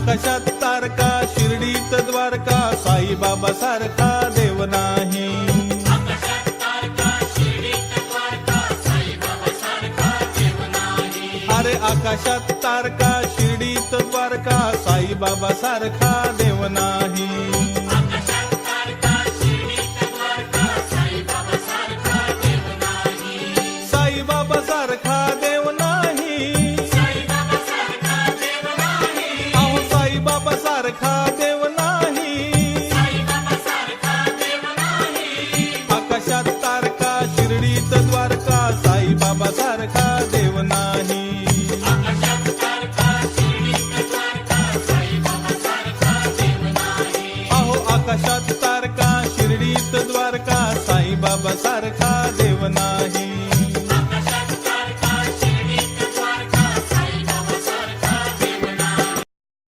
आकाशात तारका शिर्डीत द्वारका साईबाबा सारखा देव नाही। अरे आकाशात तारका शिर्डीत द्वारका साईबाबा सारखा देव नाही। साईबाबा सारखा देव नाही। अहो साईबाबा सारखा देव नाही। आकाशात तारका शिर्डीत द्वारका साईबाबा सारखा देव नाही। अहो आकाशात तारका शिर्डीत द्वारका साईबाबा सारखा